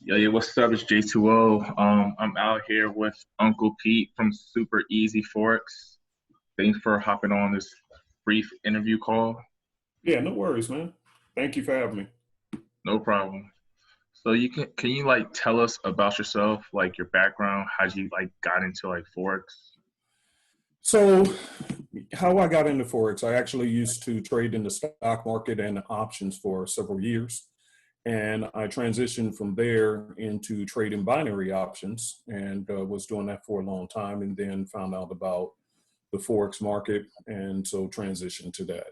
Yo, what's up? It's J2O. I'm out here with Uncle Pete from Super Easy Forex. Thanks for hopping on this brief interview call. Yeah, no worries, man. Thank you for having me. No problem. So can you like tell us about yourself, like your background, how you like got into like Forex? So, how I got into Forex, I actually used to trade in the stock market and options for several years. And I transitioned from there into trading binary options and was doing that for a long time and then found out about the Forex market and so transitioned to that.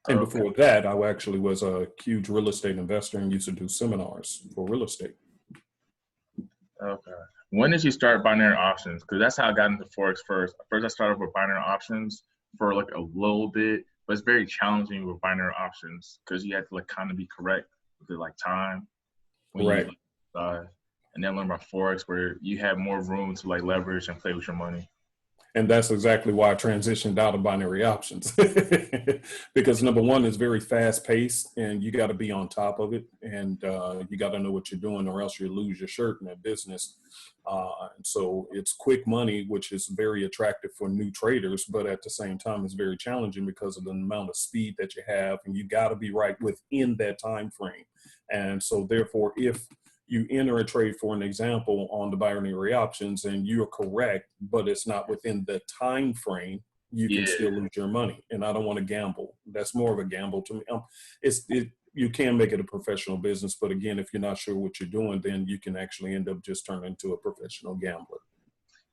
And Okay. before that, I actually was a huge real estate investor and used to do seminars for real estate. Okay. When did you start binary options? Because that's how I got into Forex first. First, I started with binary options for like a little bit, but it's very challenging with binary options because you have to like kind of be correct with the like time when you Right. like, and then learn about Forex where you have more room to like leverage and play with your money. And that's exactly why I transitioned out of binary options. Because number one, it's very fast paced and you got to be on top of it. And you got to know what you're doing or else you lose your shirt in that business. And so it's quick money, which is very attractive for new traders, but at the same time, it's very challenging because of the amount of speed that you have and you got to be right within that time frame. And so therefore, if you enter a trade, for an example, on the binary options and you're correct, but it's not within the time frame, you can Yeah, still lose your money. And I don't want to gamble. That's more of a gamble to me. You can make it a professional business, but again, if you're not sure what you're doing, then you can actually end up just turning into a professional gambler.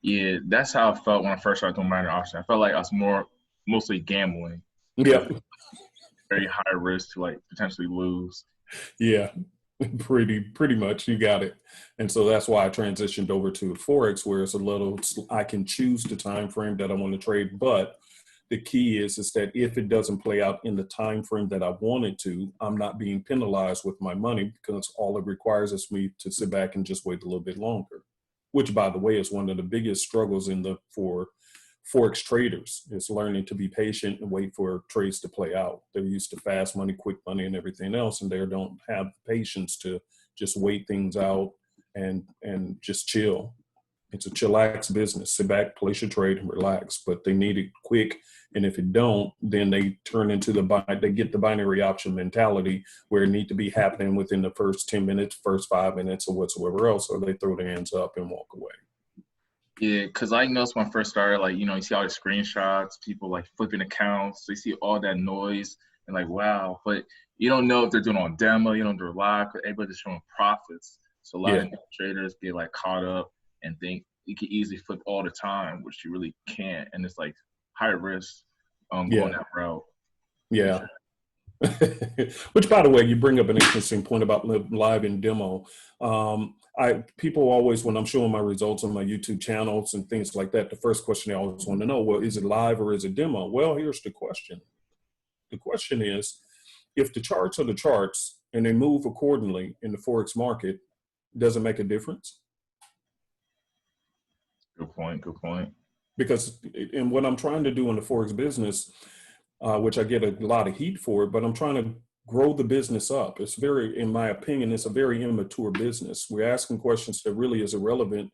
yeah, that's how I felt when I first started doing binary options. I felt like I was mostly gambling because Yeah, it's very high risk to like potentially lose. yeah. Pretty much, you got it. And so that's why I transitioned over to Forex, where it's a little, I can choose the time frame that I want to trade, but the key is that if it doesn't play out in the time frame that I wanted to, I'm not being penalized with my money because all it requires is me to sit back and just wait a little bit longer. Which, by the way, is one of the biggest struggles for Forex traders is learning to be patient and wait for trades to play out. They're used to fast money, quick money, and everything else, and they don't have the patience to just wait things out and just chill. It's a chillax business. Sit back, place your trade, and relax. But they need it quick, and if it don't, then they turn into they get the binary option mentality where it need to be happening within the first 10 minutes, first 5 minutes, or whatsoever else, or they throw their hands up and walk away. Yeah, because I noticed when I first started, like, you see all the screenshots, people like flipping accounts, so you see all that noise and like, wow, but you don't know if they're doing on demo, you don't know if they're live, but everybody's showing profits. So a lot Yeah. of traders get like caught up and think you can easily flip all the time, which you really can't. And it's like high risk going Yeah. that route for Yeah. sure. Which, by the way, you bring up an interesting point about live and demo. People always, when I'm showing my results on my YouTube channels and things like that, the first question they always want to know, well, is it live or is it demo? Well, here's the question. The question is, if the charts are the charts and they move accordingly in the Forex market, does it make a difference? Good point. Good point. Because in what I'm trying to do in the Forex business, which I get a lot of heat for, but I'm trying to grow the business up. It's very, in my opinion, it's a very immature business. We're asking questions that really is irrelevant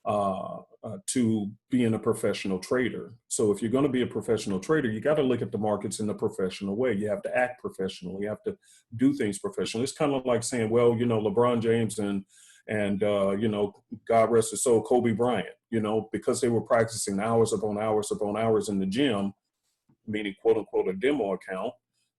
to being a professional trader. So if you're going to be a professional trader, you got to look at the markets in a professional way. You have to act professional. You have to do things professionally. It's kind of like saying, well, LeBron James and God rest his soul, Kobe Bryant, because they were practicing hours upon hours upon hours in the gym, meaning quote unquote a demo account.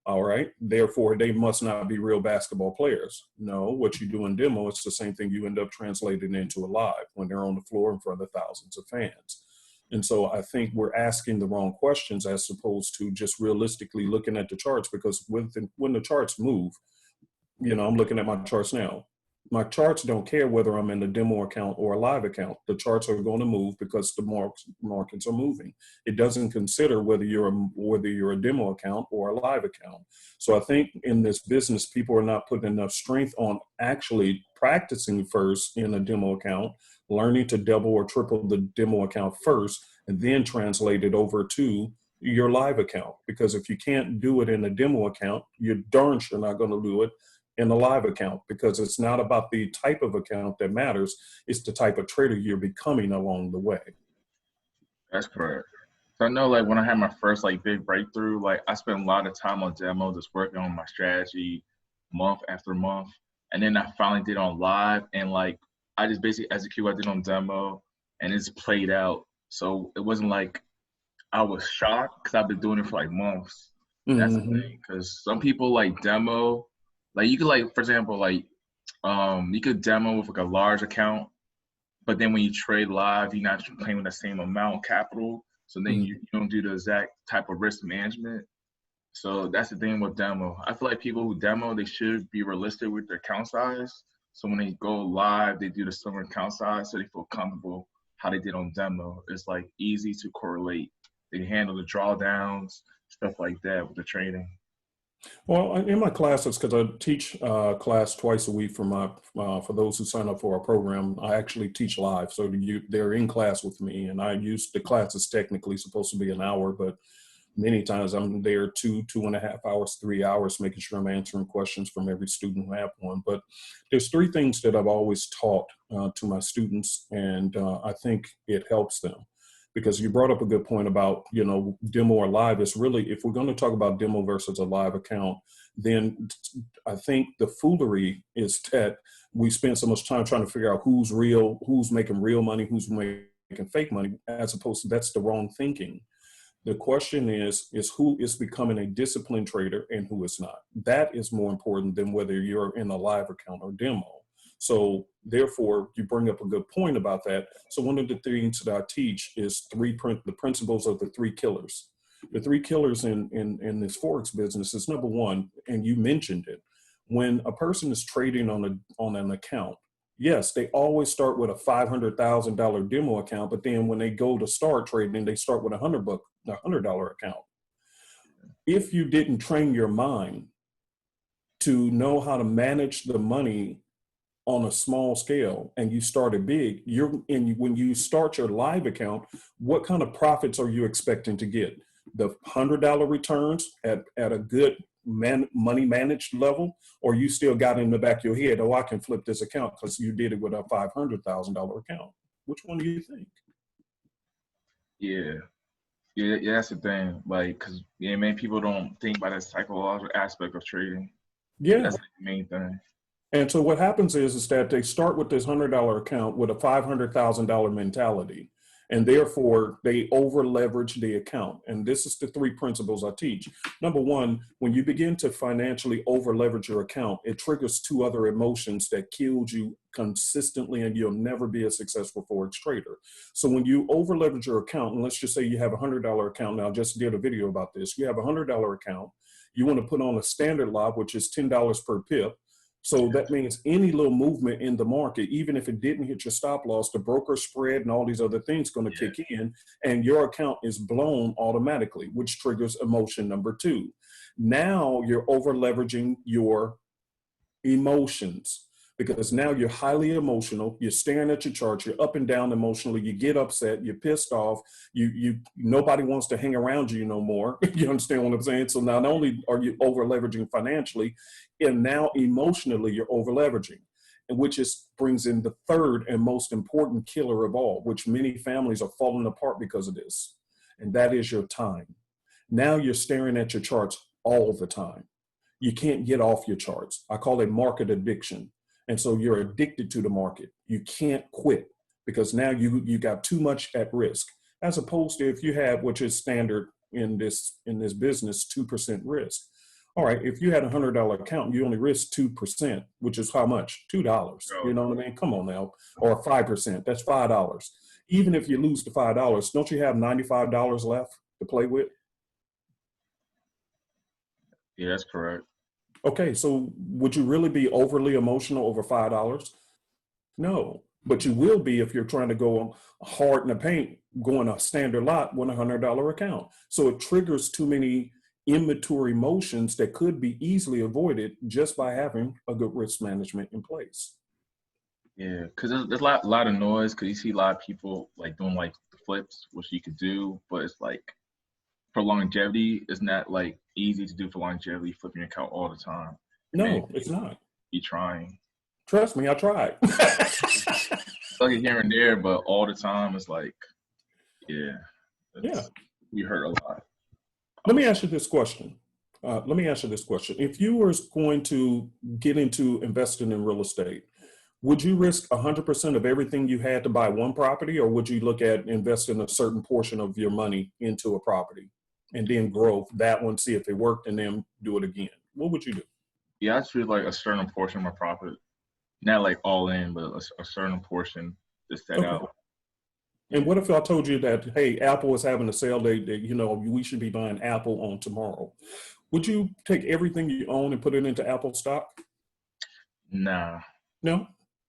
All right. Therefore, they must not be real basketball players. No, what you do in demo, it's the same thing you end up translating into a live when they're on the floor in front of thousands of fans. And so I think we're asking the wrong questions as opposed to just realistically looking at the charts, because when the charts move, I'm looking at my charts now. My charts don't care whether I'm in a demo account or a live account. The charts are going to move because the markets are moving. It doesn't consider whether you're a demo account or a live account. So I think in this business, people are not putting enough strength on actually practicing first in a demo account, learning to double or triple the demo account first, and then translate it over to your live account. Because if you can't do it in a demo account, you're darn sure not going to do it in a live account, because it's not about the type of account that matters. It's the type of trader you're becoming along the way. That's correct. So I know like when I had my first like big breakthrough, like I spent a lot of time on demo just working on my strategy month after month. And then I finally did on live, and like I just basically executed what I did on demo, and it's played out. So it wasn't like I was shocked because I've been doing it for like months. That's the Mm-hmm. thing. Because some people like demo, like you could like, for example, like you could demo with like a large account, but then when you trade live, you're not playing with the same amount of capital. So then you don't do the exact type of risk management. So that's the thing with demo. I feel like people who demo, they should be realistic with their account size. So when they go live, they do the similar account size so they feel comfortable how they did on demo. It's like easy to correlate. They handle the drawdowns, stuff like that with the trading. Well, in my classes, because I teach class twice a week for those who sign up for our program, I actually teach live. So they're in class with me, and I use the class is technically supposed to be an hour, but many times I'm there 2.5 hours, 3 hours, making sure I'm answering questions from every student who have one. But there's three things that I've always taught to my students, and I think it helps them. Because you brought up a good point about, demo or live. Is really, if we're going to talk about demo versus a live account, then I think the foolery is that we spend so much time trying to figure out who's real, who's making real money, who's making fake money, as opposed to that's the wrong thinking. The question is who is becoming a disciplined trader and who is not. That is more important than whether you're in a live account or demo. So therefore, you bring up a good point about that. So one of the things that I teach is the principles of the three killers. The three killers in this Forex business is, number one, and you mentioned it, when a person is trading on an account, yes, they always start with a $500,000 demo account, but then when they go to start trading, they start with a $100 account. If you didn't train your mind to know how to manage the money on a small scale and you started big, when you start your live account, what kind of profits are you expecting to get? The $100 returns at a good money managed level, or you still got in the back of your head, oh, I can flip this account because you did it with a $500,000 account? Which one do you think? Yeah. Yeah, that's the thing. Like, cause many people don't think about the psychological aspect of trading. Yeah. That's the main thing. And so what happens is that they start with this $100 account with a $500,000 mentality, and therefore they over leverage the account. And this is the three principles I teach. Number one, when you begin to financially over leverage your account, it triggers two other emotions that kills you consistently, and you'll never be a successful Forex trader. So when you over leverage your account, and let's just say you have a $100 account. Now, I just did a video about this. You have a $100 account. You want to put on a standard lot, which is $10 per pip. So that means any little movement in the market, even if it didn't hit your stop loss, the broker spread and all these other things going to kick in, and your account is blown automatically, which triggers emotion number two. Now you're over leveraging your emotions, because now you're highly emotional. You're staring at your chart. You're up and down emotionally. You get upset. You're pissed off. Nobody wants to hang around you no more. You understand what I'm saying? So not only are you over leveraging financially, and now emotionally you're over leveraging, and which brings in the third and most important killer of all, which many families are falling apart because of this, and that is your time. Now you're staring at your charts all the time. You can't get off your charts. I call it market addiction. And so you're addicted to the market. You can't quit because now you got too much at risk, as opposed to if you have, which is standard in this business, 2% risk. All right, if you had a $100 account, you only risk 2%, which is how much? $2. You know what I mean? Come on now. Or 5%, that's $5. Even if you lose the $5, don't you have $95 left to play with? Yeah, that's correct. Okay, so would you really be overly emotional over $5? No, but you will be if you're trying to go hard in the paint, going a standard lot with a $100 account. So it triggers too many immature emotions that could be easily avoided just by having a good risk management in place. Yeah, because there's a lot of noise. Because you see a lot of people like doing like the flips, which you could do, but it's like for longevity, it's not like easy to do for longevity, flipping your account all the time. And then No, it's not. be trying. Trust me, I tried. Like here and there, but all the time it's like, yeah, Yeah. we hurt a lot. Let me ask you this question. If you were going to get into investing in real estate, would you risk 100% of everything you had to buy one property, or would you look at investing a certain portion of your money into a property and then grow that one, see if it worked, and then do it again? What would you do? Yeah, I choose like a certain portion of my profit, not like all in, but a certain portion to set Okay. out. And Yeah. what if I told you that, hey, Apple is having a sale day, that, you know, we should be buying Apple on tomorrow? Would you take everything you own and put it into Apple stock? Nah, No? nah.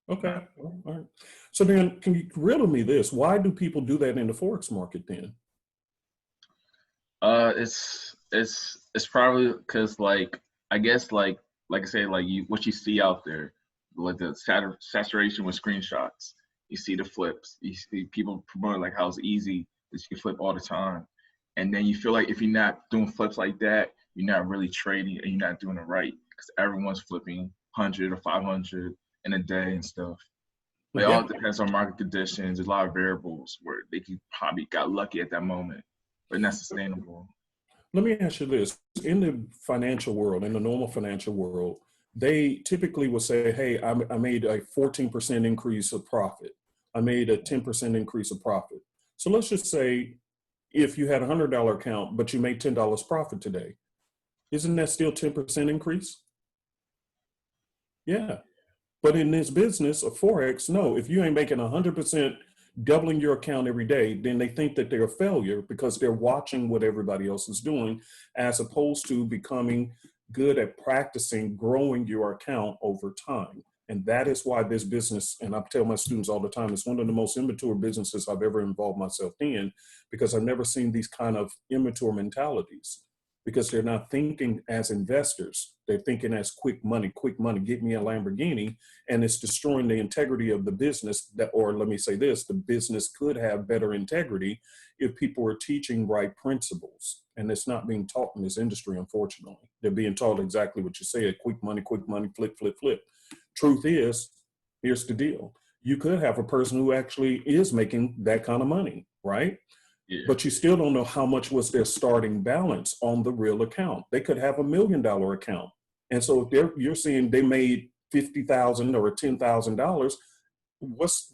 Okay. All right. So then, can you riddle me this? Why do people do that in the Forex market then? It's probably because like I guess like I say like what you see out there, like the saturation with screenshots. You see the flips. You see people promoting like how it's easy that you can flip all the time, and then you feel like if you're not doing flips like that, you're not really trading and you're not doing it right because everyone's flipping 100 or 500 in a day and stuff. But it all Yeah. depends on market conditions. There's a lot of variables where they could probably got lucky at that moment, but not sustainable. Let me ask you this. In the financial world, in the normal financial world, they typically will say, hey, I made a 14% increase of profit. I made a 10% increase of profit. So let's just say if you had a $100 account, but you made $10 profit today, isn't that still 10% increase? Yeah. But in this business of Forex, no, if you ain't making 100% doubling your account every day, then they think that they're a failure because they're watching what everybody else is doing, as opposed to becoming good at practicing growing your account over time. And that is why this business, and I tell my students all the time, it's one of the most immature businesses I've ever involved myself in, because I've never seen these kind of immature mentalities, because they're not thinking as investors. They're thinking as quick money, get me a Lamborghini, and it's destroying the integrity of the business. That, or let me say this, the business could have better integrity if people were teaching right principles. And it's not being taught in this industry, unfortunately. They're being taught exactly what you said, quick money, flip, flip, flip. Truth is, here's the deal. You could have a person who actually is making that kind of money, right? Yeah. But you still don't know how much was their starting balance on the real account. They could have $1 million account. And so if you're seeing they made $50,000 or $10,000,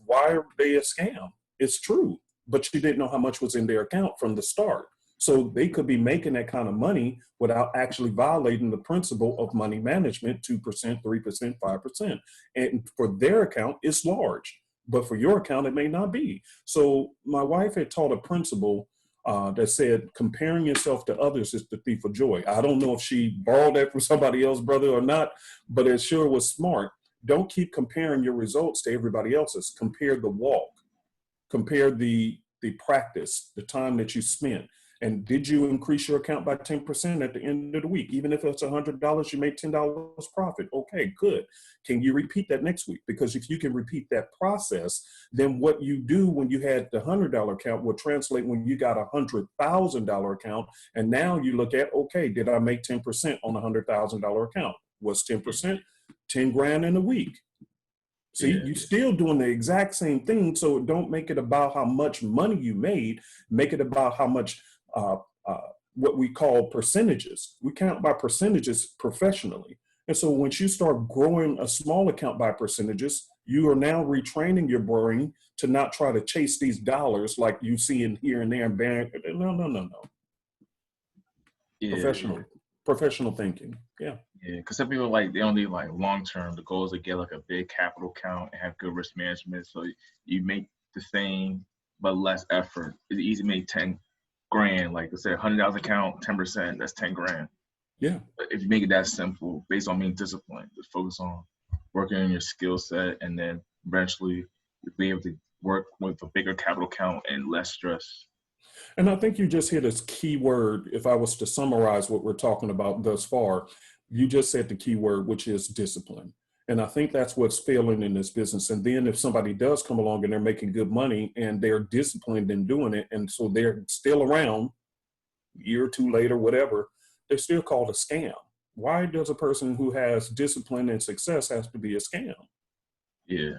why are they a scam? It's true, but you didn't know how much was in their account from the start. So they could be making that kind of money without actually violating the principle of money management, 2%, 3%, 5%. And for their account, it's large, but for your account, it may not be. So my wife had taught a principle that said comparing yourself to others is the thief of joy. I don't know if she borrowed that from somebody else, brother, or not, but it sure was smart. Don't keep comparing your results to everybody else's. Compare the walk, compare the practice, the time that you spent. And did you increase your account by 10% at the end of the week? Even if it's $100, you made $10 profit. Okay, good. Can you repeat that next week? Because if you can repeat that process, then what you do when you had the $100 account will translate when you got a $100,000 account. And now you look at, okay, did I make 10% on a $100,000 account? Was 10%? 10 grand in a week. See, Yeah. you're still doing the exact same thing. So don't make it about how much money you made. Make it about how much, what we call percentages. We count by percentages professionally. And so once you start growing a small account by percentages, you are now retraining your brain to not try to chase these dollars like you see in here and there. No. Yeah. Professional thinking. Yeah. Yeah, because some people like they don't need like long term. The goal is to get like a big capital count and have good risk management. So you make the same but less effort. It's easy to make 10 grand. Like let's say $100,000 account, 10%, that's 10 grand. Yeah. But if you make it that simple, based on being disciplined, just focus on working on your skill set, and then eventually you'll be able to work with a bigger capital count and less stress. And I think you just hit a key word. If I was to summarize what we're talking about thus far, you just said the key word, which is discipline. And I think that's what's failing in this business. And then if somebody does come along and they're making good money and they're disciplined in doing it, and so they're still around a year or two later, whatever, they're still called a scam. Why does a person who has discipline and success has to be a scam? Yeah.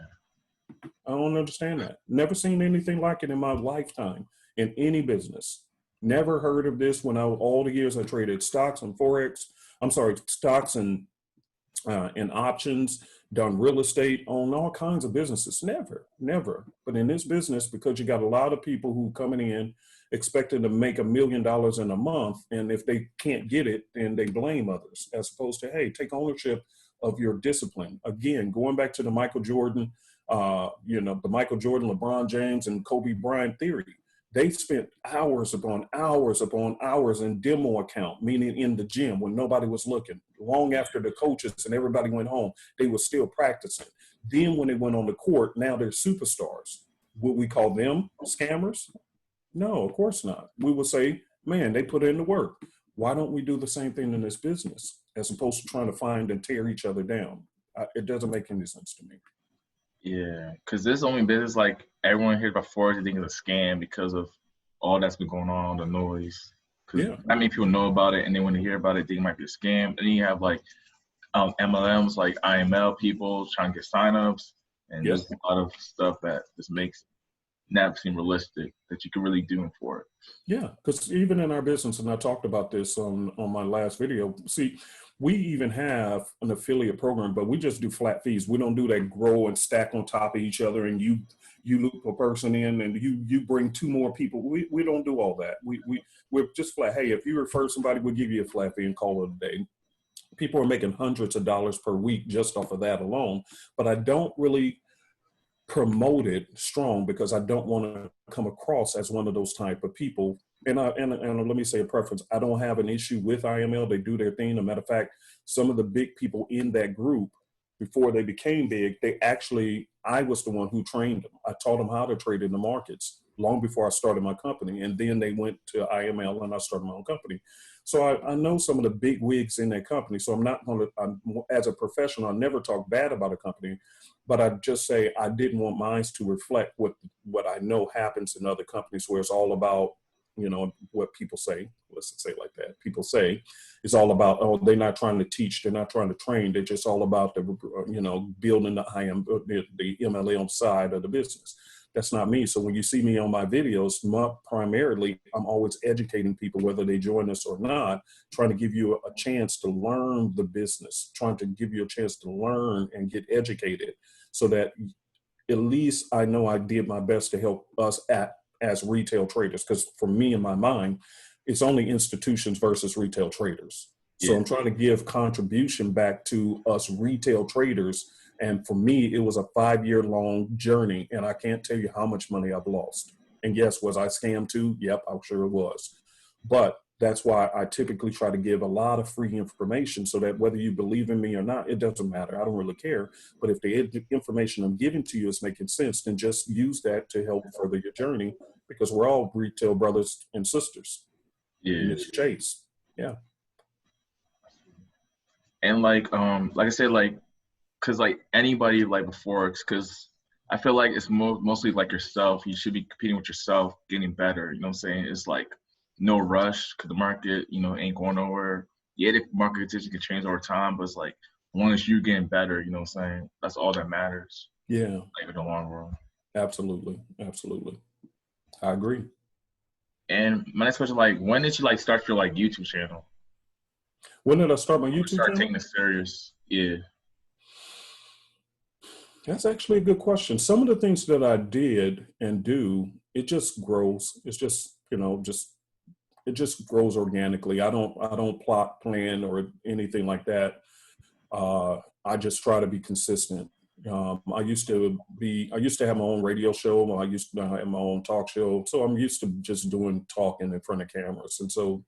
I don't understand that. Never seen anything like it in my lifetime in any business. Never heard of this when all the years I traded stocks and Forex. I'm sorry, stocks and options, done real estate, own all kinds of businesses. Never. But in this business, because you got a lot of people who coming in expecting to make $1 million in a month, and if they can't get it, then they blame others, as opposed to, hey, take ownership of your discipline. Again, going back to the Michael Jordan, the Michael Jordan, LeBron James, and Kobe Bryant theory. They spent hours upon hours upon hours in demo account, meaning in the gym when nobody was looking. Long after the coaches and everybody went home, they were still practicing. Then when they went on the court, now they're superstars. Would we call them scammers? No, of course not. We would say, man, they put in the work. Why don't we do the same thing in this business as opposed to trying to find and tear each other down? It doesn't make any sense to me. Yeah, because this only business, like everyone here before, they think it's a scam because of all that's been going on, the noise. Because not many people know about it, and then when they hear about it, they think it might be a scam. And then you have like MLMs, like IML people trying to get signups, and there's a lot of stuff that just makes not seem realistic that you can really do it for it. Yeah, because even in our business, and I talked about this on my last video. See, we even have an affiliate program, but we just do flat fees. We don't do that grow and stack on top of each other, and you loop a person in and you bring 2 more people. We don't do all that. We're just flat. Hey, if you refer somebody, we'll give you a flat fee and call it a day. People are making hundreds of dollars per week just off of that alone. But I don't really promote it strong because I don't want to come across as one of those type of people. And let me say a preference. I don't have an issue with IML. They do their thing. As a matter of fact, some of the big people in that group, before they became big, I was the one who trained them. I taught them how to trade in the markets long before I started my company. And then they went to IML and I started my own company. So I know some of the big wigs in that company. So I'm not going to, as a professional, I never talk bad about a company, but I just say I didn't want mine to reflect what I know happens in other companies where it's all about, what people say, let's say it like that. People say it's all about, oh, they're not trying to teach. They're not trying to train. They're just all about building the MLM side of the business. That's not me. So when you see me on my videos, primarily, I'm always educating people, whether they join us or not, trying to give you a chance to learn the business, trying to give you a chance to learn and get educated so that at least I know I did my best to help us as retail traders. Because for me, in my mind, it's only institutions versus retail traders. So I'm trying to give contribution back to us retail traders. And for me, it was a 5-year-long journey. And I can't tell you how much money I've lost. And yes, was I scammed too? Yep, I'm sure it was. But that's why I typically try to give a lot of free information so that whether you believe in me or not, it doesn't matter. I don't really care. But if the information I'm giving to you is making sense, then just use that to help further your journey, because we're all retail brothers and sisters in this chase. Yeah. And like I said, because anybody before, because I feel like it's mostly like yourself. You should be competing with yourself, getting better. You know what I'm saying? It's like no rush because the market, ain't going nowhere. Yeah, the market condition can change over time, but it's like as long as you're getting better, you know what I'm saying? That's all that matters. Yeah. In the long run. Absolutely. I agree. And my next question, when did you start your YouTube channel? When did I start my YouTube channel? Taking it serious. Yeah. That's actually a good question. Some of the things that I did and do, it just grows. It's just, it just grows organically. I don't plot, plan, or anything like that. I just try to be consistent. I used to have my own radio show. I used to have my own talk show. So I'm used to just talking in front of cameras. And so,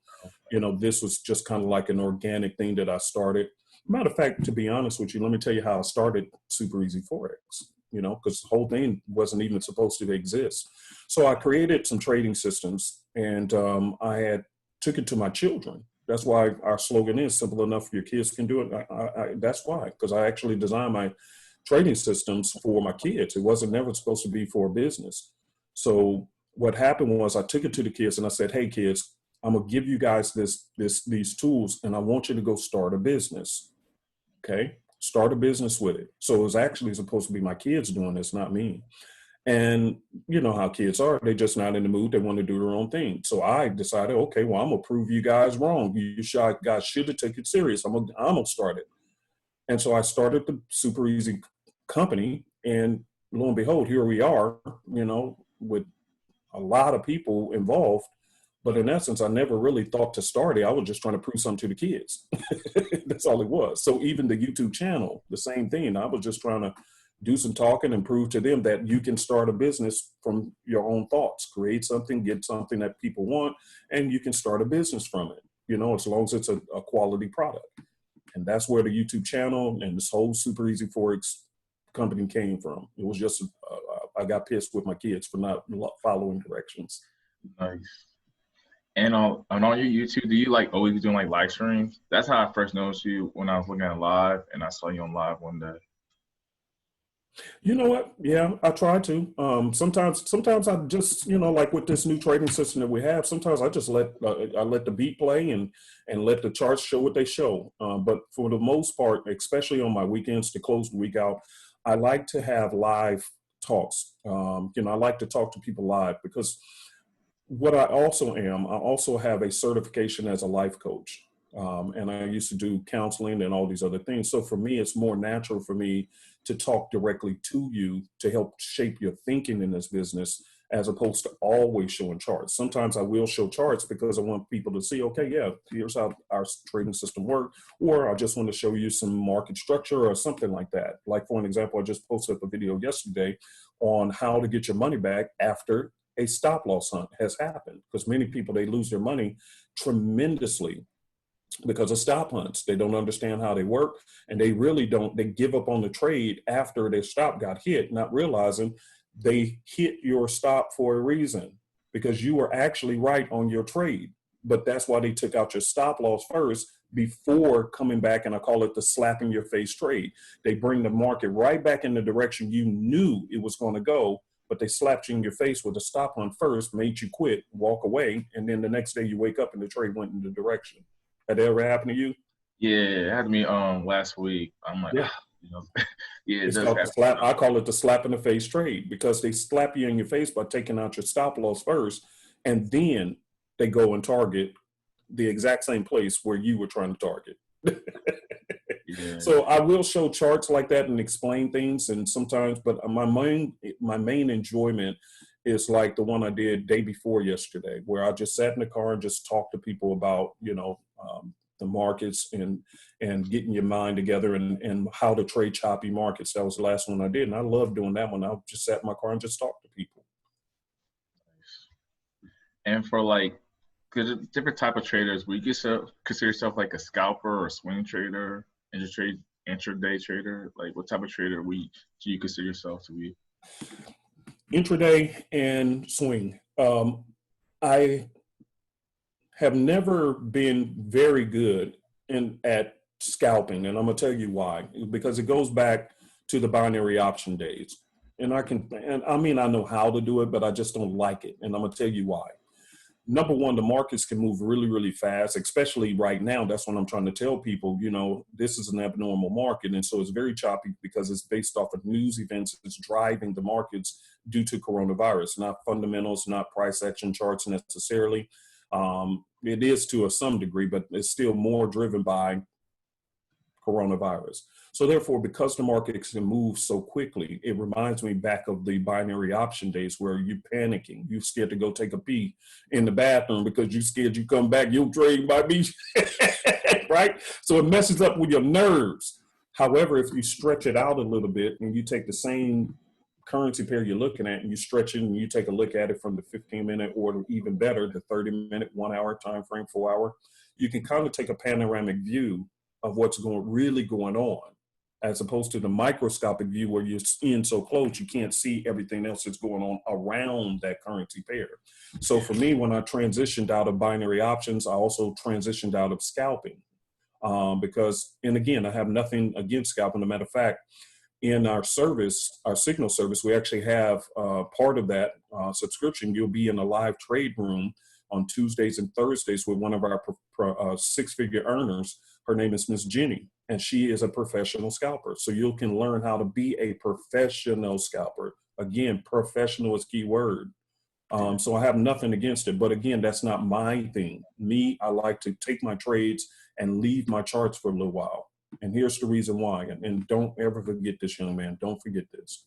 this was just kind of like an organic thing that I started. Matter of fact, to be honest with you, let me tell you how I started Super EZ FOREX, because the whole thing wasn't even supposed to exist. So I created some trading systems and I took it to my children. That's why our slogan is simple enough your kids can do it. That's why, because I actually designed my trading systems for my kids. It wasn't never supposed to be for a business. So what happened was I took it to the kids and I said, hey kids, I'm gonna give you guys these tools, and I want you to go start a business. Okay, start a business with it. So it was actually supposed to be my kids doing this, not me. And you know how kids are, they're just not in the mood. They want to do their own thing. So I decided, okay, well, I'm gonna prove you guys wrong. Guys should have taken it serious. I'm gonna start it. And so I started the Super Easy company, and lo and behold, here we are, you know, with a lot of people involved. But in essence, I never really thought to start it. I was just trying to prove something to the kids. That's all it was. So even the YouTube channel, the same thing. I was just trying to do some talking and prove to them that you can start a business from your own thoughts, create something, get something that people want, and you can start a business from it, you know, as long as it's a quality product. And that's where the YouTube channel and this whole Super Easy Forex company came from. It was just, I got pissed with my kids for not following directions. Nice. And on your YouTube, do you like always be doing like live streams? That's how I first noticed you when I was looking at live, and I saw you on live one day. You know what? Yeah, I try to. Sometimes I just, you know, like with this new trading system that we have, sometimes I just let the beat play and let the charts show what they show. But for the most part, especially on my weekends to close the week out, I like to have live talks. You know, I like to talk to people live because what I also have a certification as a life coach. And I used to do counseling and all these other things. So for me, it's more natural for me to talk directly to you to help shape your thinking in this business, as opposed to always showing charts. Sometimes I will show charts because I want people to see, okay, yeah, here's how our trading system works, or I just want to show you some market structure or something like that. Like for an example, I just posted up a video yesterday on how to get your money back after a stop loss hunt has happened, because many people, they lose their money tremendously because of stop hunts. They don't understand how they work, and they really don't. They give up on the trade after their stop got hit, not realizing they hit your stop for a reason, because you were actually right on your trade. But that's why they took out your stop loss first before coming back, and I call it the slap in your face trade. They bring the market right back in the direction you knew it was going to go, but they slapped you in your face with a stop hunt first, made you quit, walk away, and then the next day you wake up and the trade went in the direction. Had that ever happened to you? Yeah, it happened to me last week. I'm like, Yeah. you know, yeah, it It's does called the happen. slap. I call it the slap in the face trade, because they slap you in your face by taking out your stop loss first, and then they go and target the exact same place where you were trying to target. Yeah. So I will show charts like that and explain things, and sometimes, but my main enjoyment is like the one I did day before yesterday, where I just sat in the car and just talked to people about, you know, the markets and getting your mind together and how to trade choppy markets. That was the last one I did, and I love doing that one. I just sat in my car and just talked to people. And for like, because different type of traders, would you consider yourself like a scalper or a swing trader, and just trade intraday trader? Like, what type of trader do you consider yourself to be? Intraday and swing. I have never been very good at scalping, and I'm gonna tell you why. Because it goes back to the binary option days, and I mean, I know how to do it, but I just don't like it, and I'm gonna tell you why. Number one, the markets can move really, really fast, especially right now. That's what I'm trying to tell people. You know, this is an abnormal market, and so it's very choppy because it's based off of news events. It's driving the markets due to coronavirus, not fundamentals, not price action charts necessarily. It is to some degree, but it's still more driven by coronavirus. So therefore, because the markets can move so quickly, it reminds me back of the binary option days where you're panicking. You're scared to go take a pee in the bathroom because you're scared you come back, you'll trade by me, right? So it messes up with your nerves. However, if you stretch it out a little bit and you take the same currency pair you're looking at and you stretch it and you take a look at it from the 15-minute or even better, the 30-minute, 1 hour time frame, 4 hour, you can kind of take a panoramic view of what's really going on, as opposed to the microscopic view where you're in so close you can't see everything else that's going on around that currency pair. So for me, when I transitioned out of binary options, I also transitioned out of scalping because, and again, I have nothing against scalping. As a matter of fact, in our service, our signal service, we actually have part of that subscription. You'll be in a live trade room on Tuesdays and Thursdays with one of our six-figure earners. Her name is Miss Jenny, and she is a professional scalper. So you can learn how to be a professional scalper. Again, professional is key word. So I have nothing against it. But again, that's not my thing. Me, I like to take my trades and leave my charts for a little while. And here's the reason why. And don't ever forget this, young man. Don't forget this.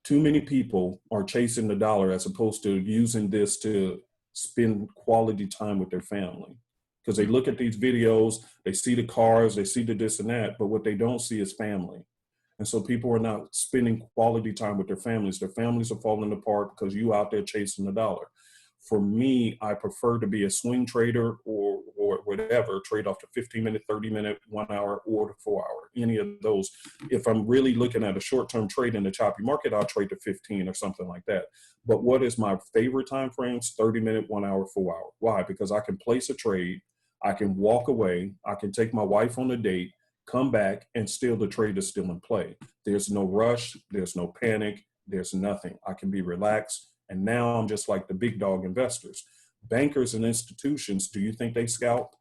Too many people are chasing the dollar as opposed to using this to spend quality time with their family. Because they look at these videos, they see the cars, they see the this and that, but what they don't see is family. And so people are not spending quality time with their families. Their families are falling apart because you out there chasing the dollar. For me, I prefer to be a swing trader or whatever, trade off the 15-minute, 30-minute, 1 hour, or the 4 hour, any of those. If I'm really looking at a short-term trade in the choppy market, I'll trade to 15 or something like that. But what is my favorite time frames? 30-minute, 1 hour, 4 hour. Why? Because I can place a trade, I can walk away, I can take my wife on a date, come back, and still the trade is still in play. There's no rush, there's no panic, there's nothing. I can be relaxed. And now I'm just like the big dog investors. Bankers and institutions, do you think they scalp?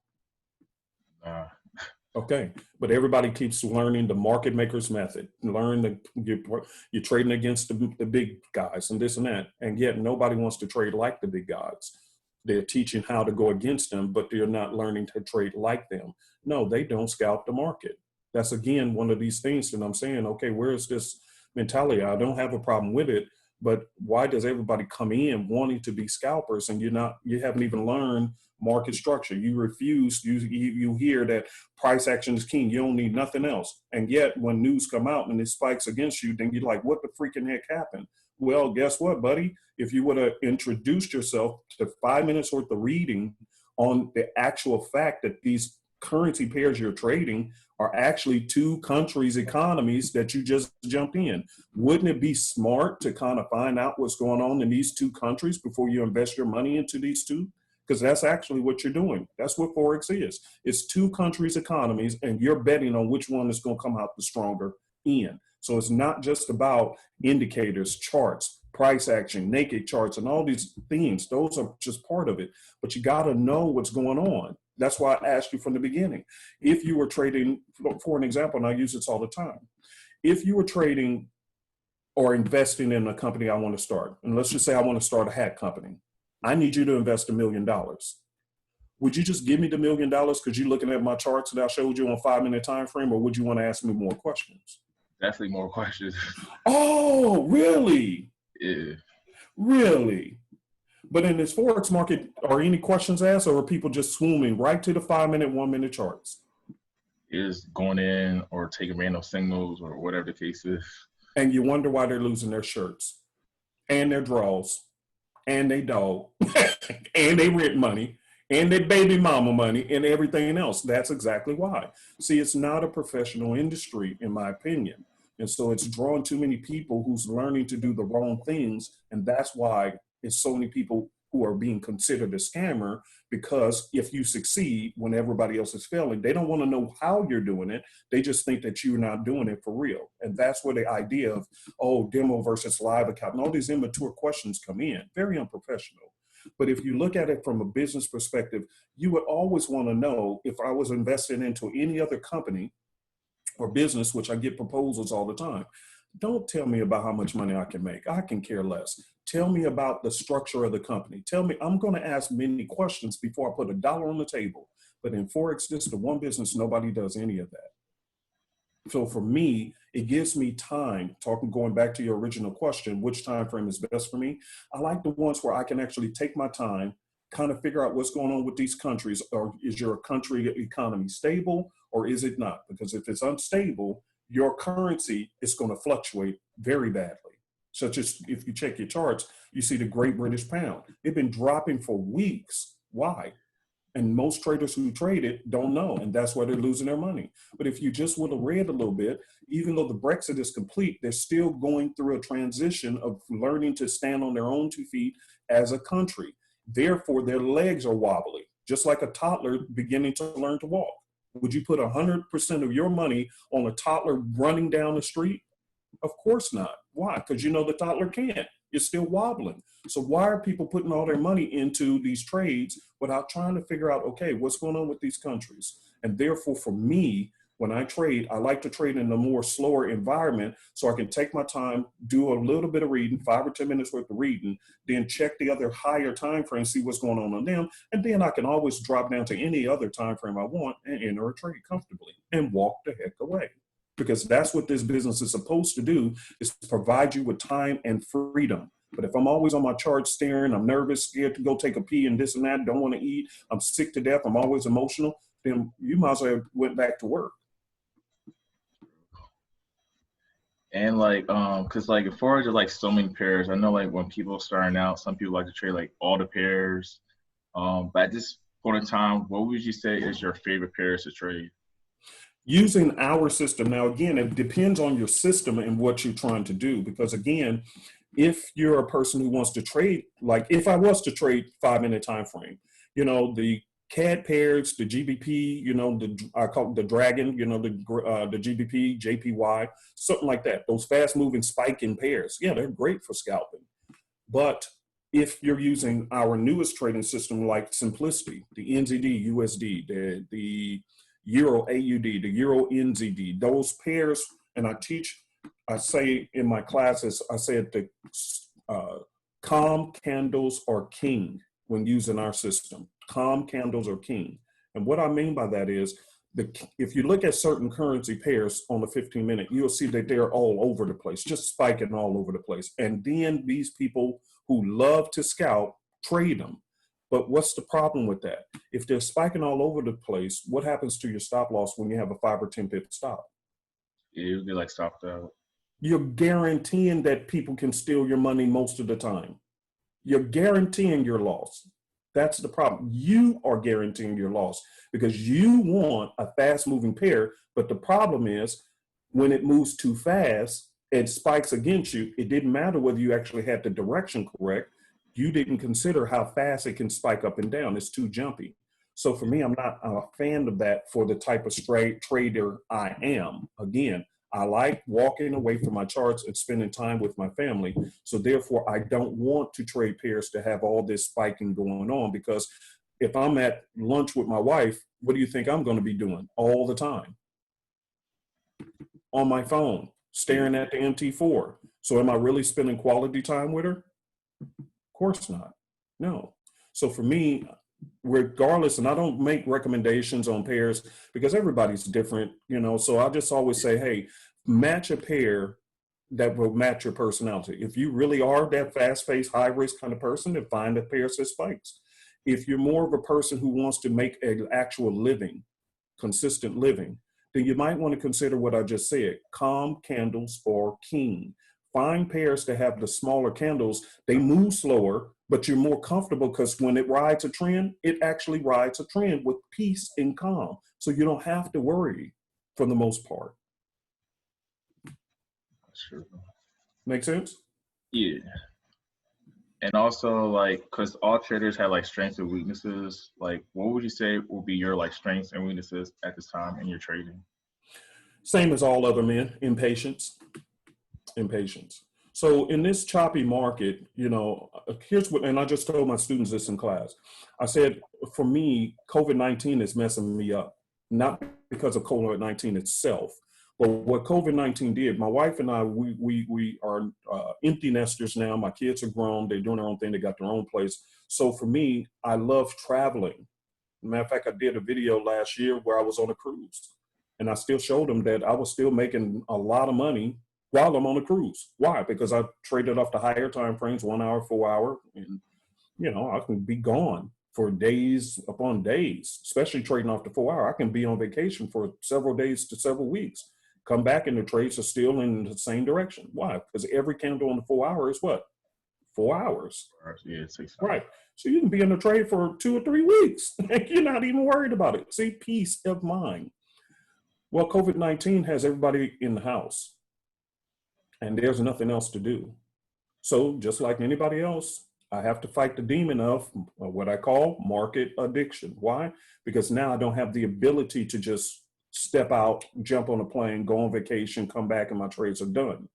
Okay, but everybody keeps learning the market maker's method. You're trading against the big guys and this and that, and yet nobody wants to trade like the big guys. They're teaching how to go against them, but they're not learning to trade like them. No, they don't scalp the market. That's, again, one of these things that I'm saying, okay, where is this mentality? I don't have a problem with it, but why does everybody come in wanting to be scalpers and you haven't even learned market structure? You refuse, you hear that price action is king, you don't need nothing else. And yet when news come out and it spikes against you, then you're like, what the freaking heck happened? Well, guess what, buddy? If you would have introduced yourself to 5 minutes worth of reading on the actual fact that these currency pairs you're trading are actually two countries' economies that you just jumped in, wouldn't it be smart to kind of find out what's going on in these two countries before you invest your money into these two? Because that's actually what you're doing. That's what Forex is. It's two countries' economies, and you're betting on which one is going to come out the stronger in. So it's not just about indicators, charts, price action, naked charts, and all these things. Those are just part of it. But you got to know what's going on. That's why I asked you from the beginning. If you were trading, for an example, and I use this all the time, if you were trading or investing in a company I want to start, and let's just say I want to start a hat company, I need you to invest $1 million. Would you just give me the $1 million because you're looking at my charts that I showed you on 5 minute time frame, or would you want to ask me more questions? Definitely more questions. Oh, really? Yeah. Really? But in this Forex market, are any questions asked, or are people just swimming right to the 5 minute, 1 minute charts? Is going in or taking random signals or whatever the case is. And you wonder why they're losing their shirts and their draws and their dog and their rent money and their baby mama money and everything else. That's exactly why. See, it's not a professional industry, in my opinion. And so it's drawn too many people who's learning to do the wrong things. And that's why it's so many people who are being considered a scammer, because if you succeed when everybody else is failing, they don't want to know how you're doing it. They just think that you're not doing it for real. And that's where the idea of, oh, demo versus live account and all these immature questions come in. Very unprofessional. But if you look at it from a business perspective, you would always want to know, if I was investing into any other company or business, which I get proposals all the time, don't tell me about how much money I can make. I can care less. Tell me about the structure of the company. Tell me, I'm going to ask many questions before I put $1 on the table. But in Forex, this is the one business, nobody does any of that. So for me, it gives me time, going back to your original question, which time frame is best for me? I like the ones where I can actually take my time, kind of figure out what's going on with these countries. Or is your country economy stable or is it not? Because if it's unstable, your currency is going to fluctuate very badly. Such as if you check your charts, you see the Great British Pound. It's been dropping for weeks. Why? And most traders who trade it don't know, and that's why they're losing their money. But if you just would have read a little bit, even though the Brexit is complete, they're still going through a transition of learning to stand on their own 2 feet as a country. Therefore, their legs are wobbly, just like a toddler beginning to learn to walk. Would you put 100% of your money on a toddler running down the street? Of course not. Why? Because you know the toddler can't. you're still wobbling. So why are people putting all their money into these trades without trying to figure out, okay, what's going on with these countries? And therefore, for me, when I trade, I like to trade in a more slower environment so I can take my time, do a little bit of reading, 5 or 10 minutes worth of reading, then check the other higher time frames, see what's going on them, and then I can always drop down to any other time frame I want and enter a trade comfortably and walk the heck away. Because that's what this business is supposed to do, is provide you with time and freedom. But if I'm always on my chart staring, I'm nervous, scared to go take a pee and this and that, don't want to eat, I'm sick to death, I'm always emotional, then you might as well have went back to work. And like, cause like Forex are like so many pairs. I know like when people starting out, some people like to trade like all the pairs. But at this point in time, what would you say is your favorite pairs to trade? Using our system. Now, again, it depends on your system and what you're trying to do. Because again, if you're a person who wants to trade, like if I was to trade 5-minute time frame, you know, the CAD pairs, the GBP, you know, I call it the dragon, you know, the GBP, JPY, something like that. Those fast moving spiking pairs. Yeah, they're great for scalping. But if you're using our newest trading system like Simplicity, the NZD, USD, the Euro AUD, the Euro NZD, those pairs, and I say in my classes, I said the calm candles are king when using our system. Calm candles are king. And what I mean by that is, if you look at certain currency pairs on the 15-minute, you'll see that they're all over the place, just spiking all over the place. And then these people who love to scalp trade them. But what's the problem with that? If they're spiking all over the place, what happens to your stop loss when you have a 5 or 10 pip stop? You get like stopped out. You're guaranteeing that people can steal your money most of the time. You're guaranteeing your loss. That's the problem. You are guaranteeing your loss because you want a fast moving pair. But the problem is when it moves too fast, it spikes against you. It didn't matter whether you actually had the direction correct. You didn't consider how fast it can spike up and down. It's too jumpy. So for me, I'm not a fan of that for the type of straight trader I am. Again, I like walking away from my charts and spending time with my family. So therefore, I don't want to trade pairs to have all this spiking going on, because if I'm at lunch with my wife, what do you think I'm going to be doing all the time? On my phone, staring at the MT4. So am I really spending quality time with her? Of course not. No. So for me, regardless, and I don't make recommendations on pairs because everybody's different, you know, so I just always say, hey, match a pair that will match your personality. If you really are that fast-paced, high-risk kind of person, then find a pair that spikes. If you're more of a person who wants to make an actual living, consistent living, then you might want to consider what I just said. Calm candles are king. Find pairs that have the smaller candles. They move slower, but you're more comfortable because when it rides a trend, it actually rides a trend with peace and calm. So you don't have to worry for the most part. Sure. Make sense? Yeah. And also, like, because all traders have like strengths and weaknesses. Like, what would you say will be your like strengths and weaknesses at this time in your trading? Same as all other men, impatience. So in this choppy market, you know, here's what, and I just told my students this in class. I said, for me, COVID-19 is messing me up, not because of COVID-19 itself, but what COVID-19 did. My wife and I, we are empty nesters now. My kids are grown. They're doing their own thing. They got their own place. So for me, I love traveling. Matter of fact, I did a video last year where I was on a cruise, and I still showed them that I was still making a lot of money while I'm on a cruise. Why? Because I traded off the higher time frames, 1 hour, 4 hour, and you know, I can be gone for days upon days, especially trading off the 4 hour. I can be on vacation for several days to several weeks. Come back and the trades are still in the same direction. Why? Because every candle on the 4 hour is what? 4 hours. Yeah, 6 hours. Right. So you can be in the trade for 2 or 3 weeks. You're not even worried about it. See, peace of mind. Well, COVID-19 has everybody in the house, and there's nothing else to do. So just like anybody else, I have to fight the demon of what I call market addiction. Why? Because now I don't have the ability to just step out, jump on a plane, go on vacation, come back, and my trades are done.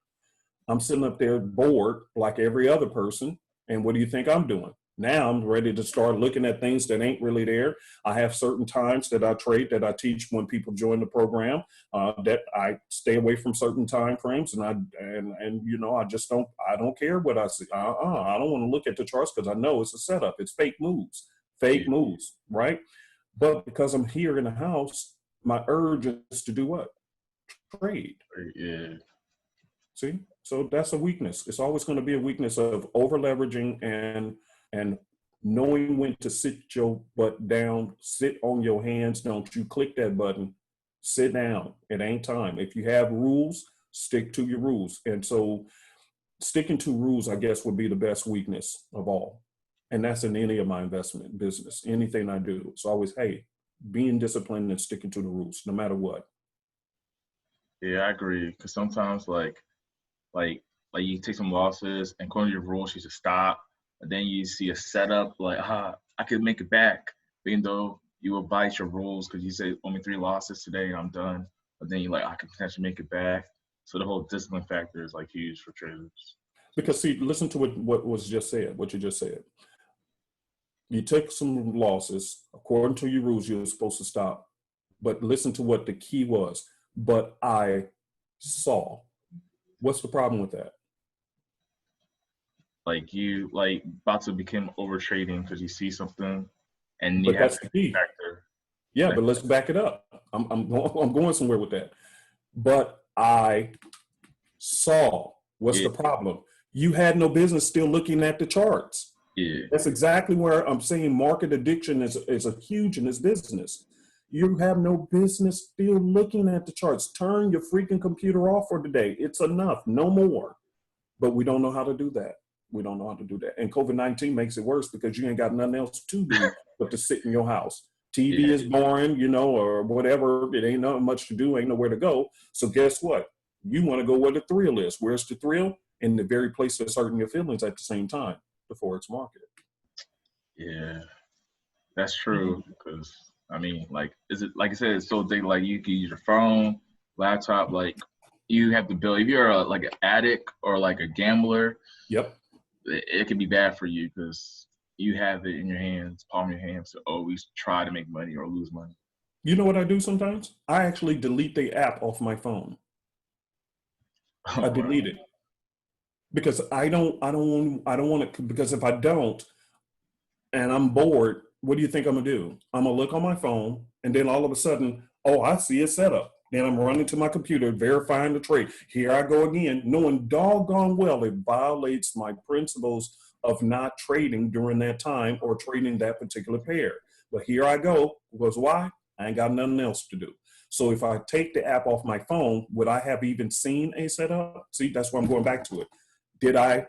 I'm sitting up there bored like every other person. And what do you think I'm doing? Now I'm ready to start looking at things that ain't really there. I have certain times that I trade, that I teach when people join the program, that I stay away from certain time frames, and I just don't care what I see. I don't want to look at the charts because I know it's a setup. It's fake Yeah. moves, right? But because I'm here in the house, my urge is to do what? Trade. Yeah. See, so that's a weakness. It's always going to be a weakness of over leveraging and knowing when to sit your butt down, sit on your hands. Don't you click that button. Sit down. It ain't time. If you have rules, stick to your rules. And so sticking to rules, I guess, would be the best weakness of all. And that's in any of my investment business, anything I do. It's always, hey, being disciplined and sticking to the rules, no matter what. Yeah, I agree. Because sometimes like like you take some losses and according to your rules you should stop. And then you see a setup like, I could make it back. Even though you abide your rules because you say only 3 losses today and I'm done. But then you're like, I can potentially make it back. So the whole discipline factor is like huge for traders. Because see, listen to what was just said, what you just said. You took some losses. According to your rules, you're supposed to stop. But listen to what the key was. But I saw. What's the problem with that? Like you like about to become over trading because you see something and you But have that's that the key. factor. Yeah, but let's back it up. I'm going somewhere with that. But I saw. What's Yeah, the problem? You had no business still looking at the charts. yeah, That's exactly where I'm saying market addiction is a huge in this business. You have no business still looking at the charts. Turn your freaking computer off for today. It's enough, no more. But we don't know how to do that. We don't know how to do that. And COVID-19 makes it worse because you ain't got nothing else to do but to sit in your house. TV yeah, is boring, or whatever. It ain't not much to do, ain't nowhere to go. So guess what? You want to go where the thrill is. Where's the thrill? In the very place that's hurting your feelings at the same time, the Forex market. yeah. That's true. Because I mean, like, is it like I said? It's so big. Like you can use your phone, laptop. Like you have to build. If you're like an addict or like a gambler, Yep. it can be bad for you because you have it in your hands, palm of your hands, to always try to make money or lose money. You know what I do sometimes? I actually delete the app off my phone. Oh I wow. delete it because I don't want to, because if I don't and I'm bored, what do you think I'm gonna do? I'm gonna look on my phone and then all of a sudden, oh, I see a setup. Then I'm running to my computer, verifying the trade. Here I go again, knowing doggone well it violates my principles of not trading during that time or trading that particular pair. But here I go, because why? I ain't got nothing else to do. So if I take the app off my phone, would I have even seen a setup? See, that's why I'm going back to it. Did I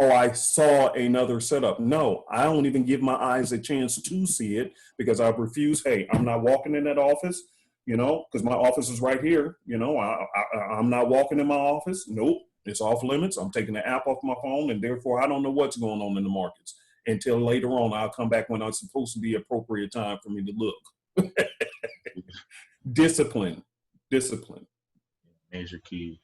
I saw another setup? No, I don't even give my eyes a chance to see it because I refuse. Hey, I'm not walking in that office, because my office is right here. I'm not walking in my office. Nope, it's off limits. I'm taking the app off my phone, and therefore I don't know what's going on in the markets until later on. I'll come back when it's supposed to be appropriate time for me to look. Discipline, discipline. Major key.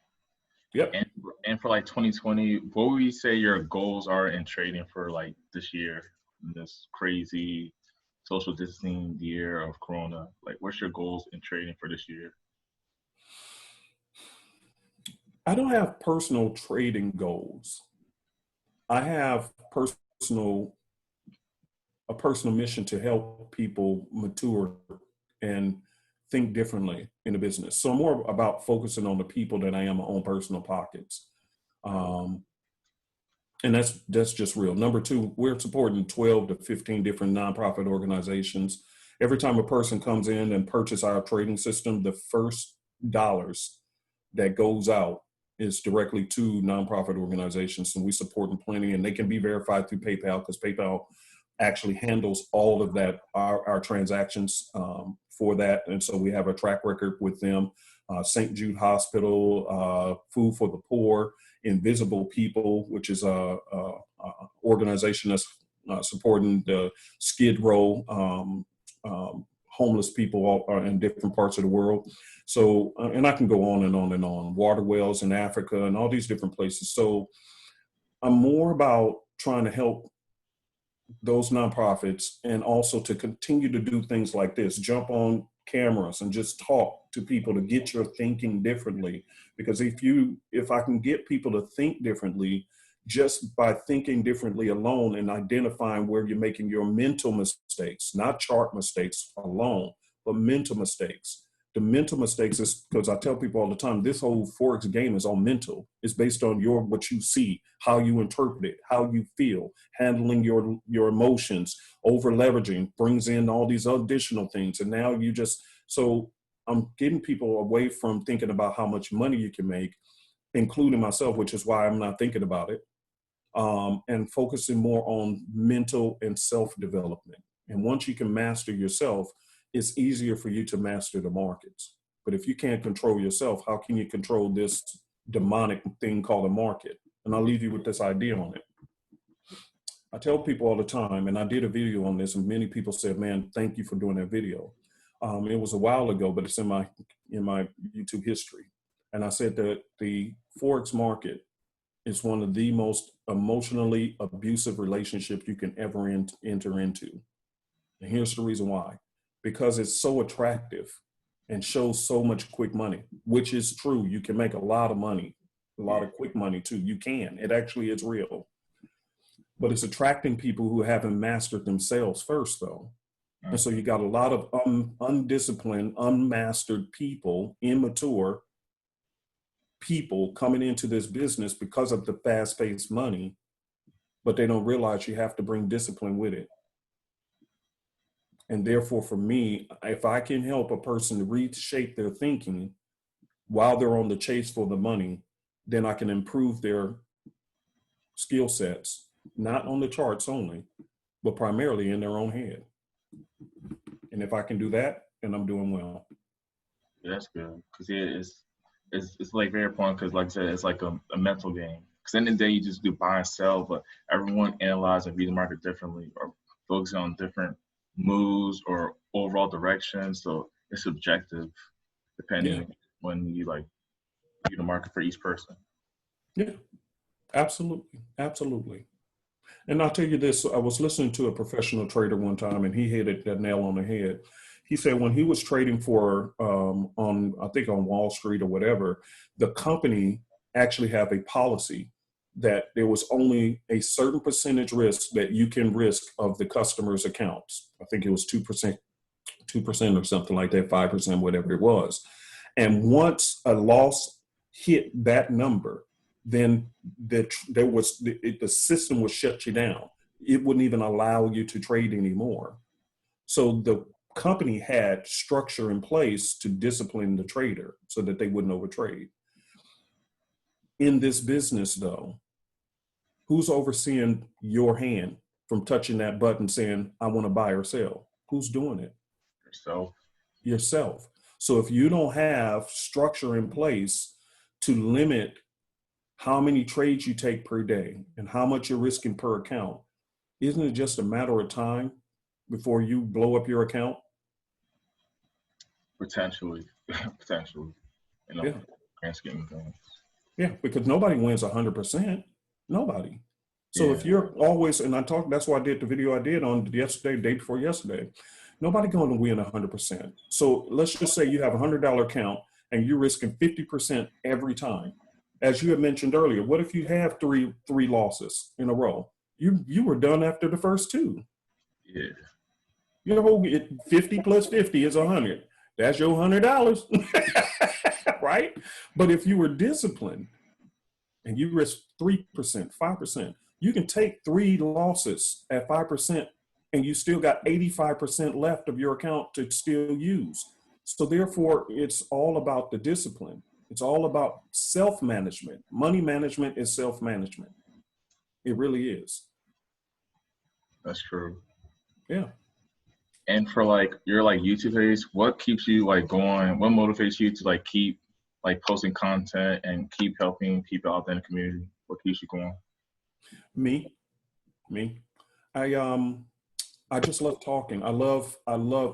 Yep. And and for like 2020, what would you say your goals are in trading for like this year, in this crazy social distancing year of Corona? Like, what's your goals in trading for this year? I don't have personal trading goals. I have a personal mission to help people mature and think differently in the business. So I'm more about focusing on the people than I am my own personal pockets. Um, and that's just real. Number two, we're supporting 12 to 15 different nonprofit organizations. Every time a person comes in and purchase our trading system, the first dollars that goes out is directly to nonprofit organizations, and we support them plenty, and they can be verified through PayPal because PayPal actually handles all of that, our transactions for that. And so we have a track record with them. St. Jude Hospital, Food for the Poor, Invisible People, which is a organization that's supporting the Skid Row homeless people are in different parts of the world. So, and I can go on and on and on, water wells in Africa and all these different places. So I'm more about trying to help those nonprofits and also to continue to do things like this, jump on cameras and just talk to people to get your thinking differently. Because if I can get people to think differently, just by thinking differently alone and identifying where you're making your mental mistakes, not chart mistakes alone, but mental mistakes. The mental mistakes is because I tell people all the time, this whole Forex game is all mental. It's based on what you see, how you interpret it, how you feel, handling your emotions, over leveraging brings in all these additional things. And now so I'm getting people away from thinking about how much money you can make, including myself, which is why I'm not thinking about it, and focusing more on mental and self-development. And once you can master yourself, it's easier for you to master the markets. But if you can't control yourself, how can you control this demonic thing called a market? And I'll leave you with this idea on it. I tell people all the time, and I did a video on this, and many people said, man, thank you for doing that video. It was a while ago, but it's in my YouTube history. And I said that the Forex market is one of the most emotionally abusive relationships you can ever enter into. And here's the reason why. Because it's so attractive and shows so much quick money, which is true. You can make a lot of money, a lot of quick money too. You can. It actually is real. But it's attracting people who haven't mastered themselves first, though. And so you got a lot of undisciplined, unmastered people, immature people coming into this business because of the fast-paced money, but they don't realize you have to bring discipline with it. And therefore, for me, if I can help a person to reshape their thinking while they're on the chase for the money, then I can improve their skill sets, not on the charts only, but primarily in their own head. And if I can do that, then I'm doing well. Yeah, that's good. Because it's like very important because, like I said, it's like a mental game. Because in the day, you just do buy and sell, but everyone analyzes and read the market differently or focusing on different moves or overall direction. So it's subjective depending when you view the market for each person. Yeah, absolutely. Absolutely. And I'll tell you this, I was listening to a professional trader one time and he hit that nail on the head. He said when he was trading for, on Wall Street or whatever, the company actually have a policy that there was only a certain percentage risk that you can risk of the customer's accounts. I think it was 2% or something like that, 5%, whatever it was. And once a loss hit that number, then the system would shut you down. It wouldn't even allow you to trade anymore. So the company had structure in place to discipline the trader so that they wouldn't overtrade. In this business, though, who's overseeing your hand from touching that button saying, I want to buy or sell? Who's doing it? Yourself. So if you don't have structure in place to limit how many trades you take per day and how much you're risking per account, isn't it just a matter of time before you blow up your account? Potentially. Grand scheme of things. Yeah, because nobody wins 100%. Nobody. So if you're always, and that's why I did the video I did on yesterday, day before yesterday. Nobody going to win 100%. So let's just say you have a $100 account and you're risking 50% every time. As you had mentioned earlier, what if you have three losses in a row? You were done after the first two. Yeah. Your whole 50 plus 50 is 100. That's your $100, right? But if you were disciplined and you risk 3%, 5%, you can take 3 losses at 5% and you still got 85% left of your account to still use. So therefore, it's all about the discipline. It's all about self-management. Money management is self-management. It really is. That's true. Yeah. And for your YouTube page, what keeps you going? What motivates you to keep posting content and keep helping people out there in the community? What keeps you going? Me. I just love talking. I love,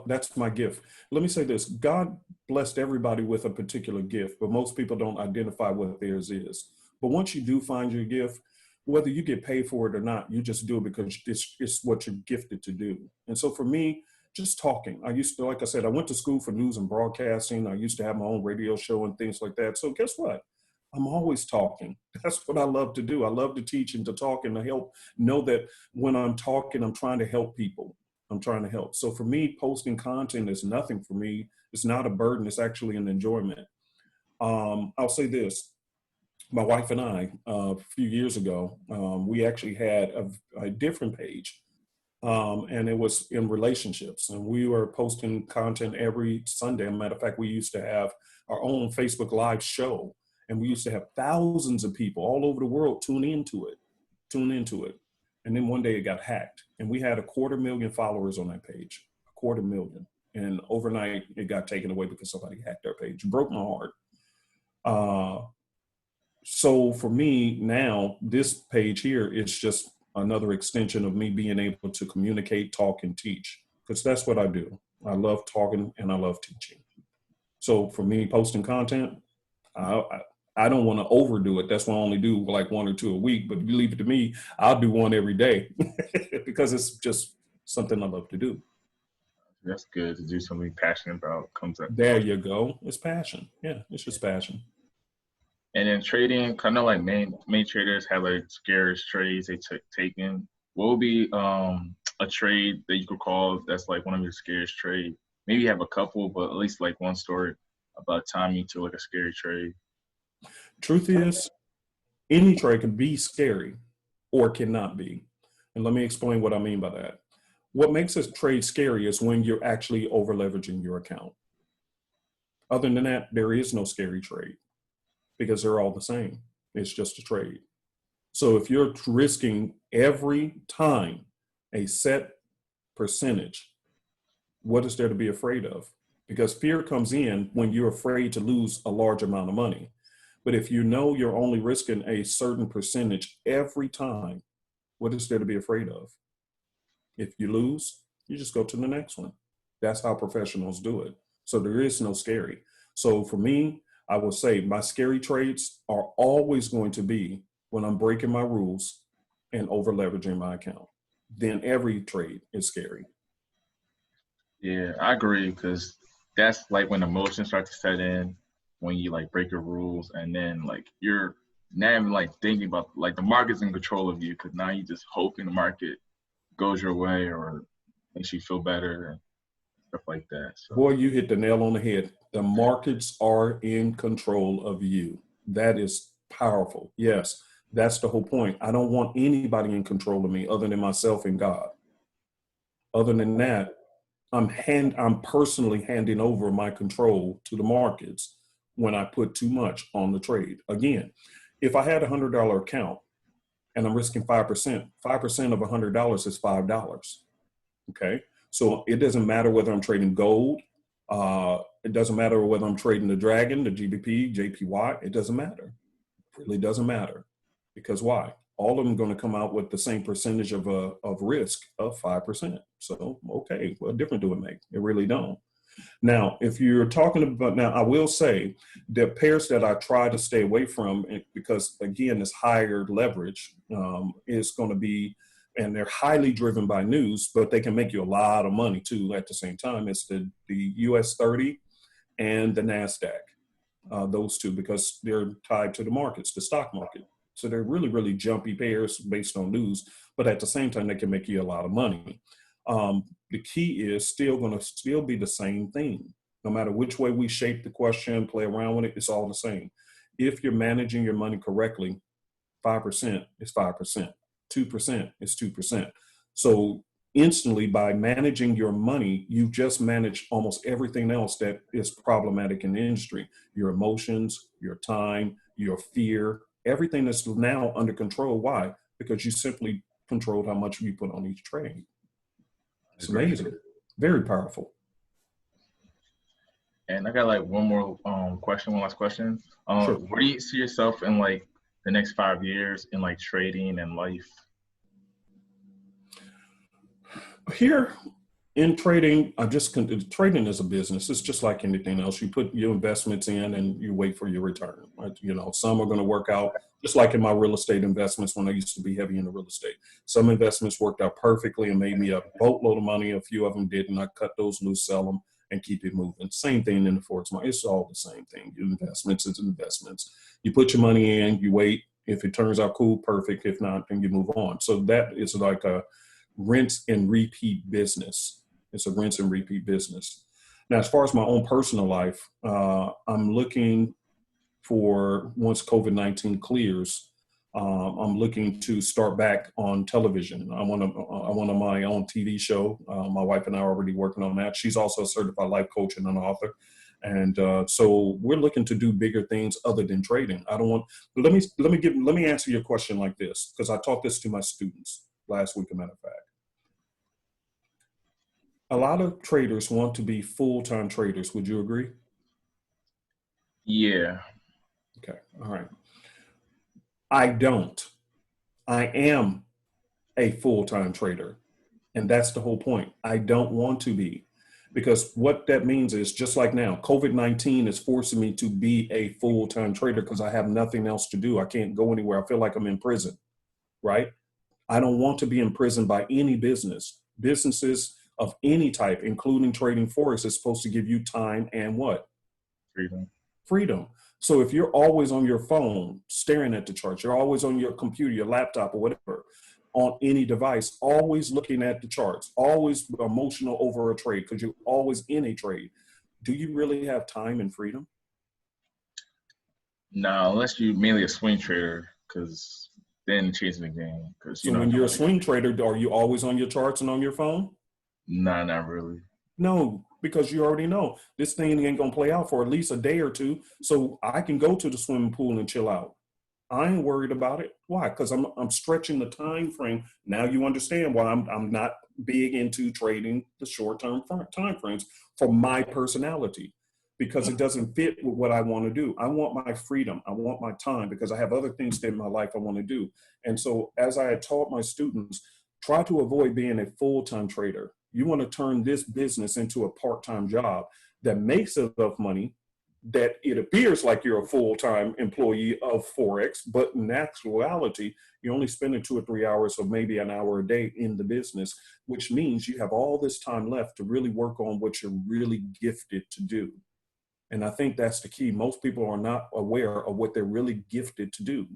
that's my gift. Let me say this. God blessed everybody with a particular gift, but most people don't identify what theirs is. But once you do find your gift, whether you get paid for it or not, you just do it because it's what you're gifted to do. And so for me, just talking. I used to, like I said, I went to school for news and broadcasting. I used to have my own radio show and things like that. So guess what? I'm always talking. That's what I love to do. I love to teach and to talk and to help. Know that when I'm talking, I'm trying to help people. I'm trying to help. So for me, posting content is nothing for me. It's not a burden. It's actually an enjoyment. I'll say this. My wife and I, a few years ago, we actually had a different page, and it was in relationships. And we were posting content every Sunday. As a matter of fact, we used to have our own Facebook Live show, and we used to have thousands of people all over the world tune into it. And then one day it got hacked, and we had 250,000 followers on that page, 250,000. And overnight it got taken away because somebody hacked our page. It broke my heart. So for me now, this page here is just another extension of me being able to communicate, talk, and teach, because that's what I do. I love talking and I love teaching. So for me, posting content, I don't want to overdo it. That's why I only do like 1 or 2 a week. But if you leave it to me, I'll do one every day because it's just something I love to do. That's good to do something passionate about. Comes up. There you go. It's passion. Yeah, it's just passion. And then trading, I know like main traders have like scarce trades they taken. What would be a trade that you could call that's like one of your scariest trade? Maybe you have a couple, but at least like one story about time you took like a scary trade. Truth is, any trade can be scary or cannot be. And let me explain what I mean by that. What makes a trade scary is when you're actually over leveraging your account. Other than that, there is no scary trade because they're all the same. It's just a trade. So if you're risking every time a set percentage, what is there to be afraid of? Because fear comes in when you're afraid to lose a large amount of money. But if you know you're only risking a certain percentage every time, what is there to be afraid of? If you lose, you just go to the next one. That's how professionals do it. So there is no scary. So for me, I will say my scary trades are always going to be when I'm breaking my rules and over leveraging my account. Then every trade is scary. Yeah, I agree because that's like when emotions start to set in, when you like break your rules, and then like you're not even like thinking about like the market's in control of you because now you just hoping the market goes your way or makes you feel better and stuff like that. So Boy, you hit the nail on the head. The markets are in control of you. That is powerful. Yes, that's the whole point. I don't want anybody in control of me other than myself and God. Other than that, I'm personally handing over my control to the markets when I put too much on the trade. Again, if I had $100 account and I'm risking 5%, 5% of $100 is $5. Okay. So it doesn't matter whether I'm trading gold. It doesn't matter whether I'm trading the Dragon, the GBP, JPY. It doesn't matter. It really doesn't matter. Because why? All of them are going to come out with the same percentage of risk of 5%. So, okay, what difference do it make? It really don't. Now, if you're talking about, now I will say the pairs that I try to stay away from, because again, it's higher leverage, is going to be, and they're highly driven by news, but they can make you a lot of money too at the same time. It's the US 30 and the NASDAQ, those two, because they're tied to the markets, the stock market. So they're really, really jumpy pairs based on news, but at the same time, they can make you a lot of money. The key is still going to still be the same thing. No matter which way we shape the question, play around with it, it's all the same. If you're managing your money correctly, 5% is 5%, 2% is 2%. So instantly by managing your money, you just manage almost everything else that is problematic in the industry. Your emotions, your time, your fear, everything that's now under control. Why? Because you simply controlled how much you put on each trade. It's amazing. Very powerful. and I got like one more question, one last question. Sure. Where do you see yourself in like the next 5 years in like trading and life? Here in trading, trading is a business. It's just like anything else. You put your investments in and you wait for your return. Right? You know, some are going to work out just like in my real estate investments when I used to be heavy into real estate. Some investments worked out perfectly and made me a boatload of money. A few of them didn't. I cut those loose, sell them, and keep it moving. Same thing in the Forex market. It's all the same thing. Your investments is investments. You put your money in, you wait. If it turns out cool, perfect. If not, then you move on. So that is like a rinse and repeat business. It's a rinse and repeat business. Now, as far as my own personal life, I'm looking for, once COVID-19 clears, I'm looking to start back on television. I want my own TV show. My wife and I are already working on that. She's also a certified life coach and an author. And so we're looking to do bigger things other than trading. I don't want, let me answer your question like this, because I taught this to my students last week, as a matter of fact. A lot of traders want to be full-time traders. Would you agree? Yeah. Okay. All right. I don't. I am a full-time trader. And that's the whole point. I don't want to be. Because what that means is, just like now, COVID-19 is forcing me to be a full-time trader because I have nothing else to do. I can't go anywhere. I feel like I'm in prison, right? I don't want to be imprisoned by any business. Businesses of any type, including trading Forex, is supposed to give you time and what? Freedom. So if you're always on your phone staring at the charts, you're always on your computer, your laptop, or whatever, on any device, always looking at the charts, always emotional over a trade because you're always in a trade, do you really have time and freedom? No, unless you're mainly a swing trader, because then chasing the game. So when you're a swing trader, are you always on your charts and on your phone? Nah, not really. No, because you already know this thing ain't gonna play out for at least a day or two. So I can go to the swimming pool and chill out. I ain't worried about it. Why? Because I'm stretching the time frame. Now you understand why I'm not big into trading the short-term time frames for my personality, because it doesn't fit with what I want to do. I want my freedom. I want my time because I have other things in my life I want to do. And so, as I had taught my students, try to avoid being a full-time trader. You want to turn this business into a part-time job that makes enough money that it appears like you're a full-time employee of Forex, but in actuality, you're only spending 2 or 3 hours or maybe an hour a day in the business, which means you have all this time left to really work on what you're really gifted to do. And I think that's the key. Most people are not aware of what they're really gifted to do.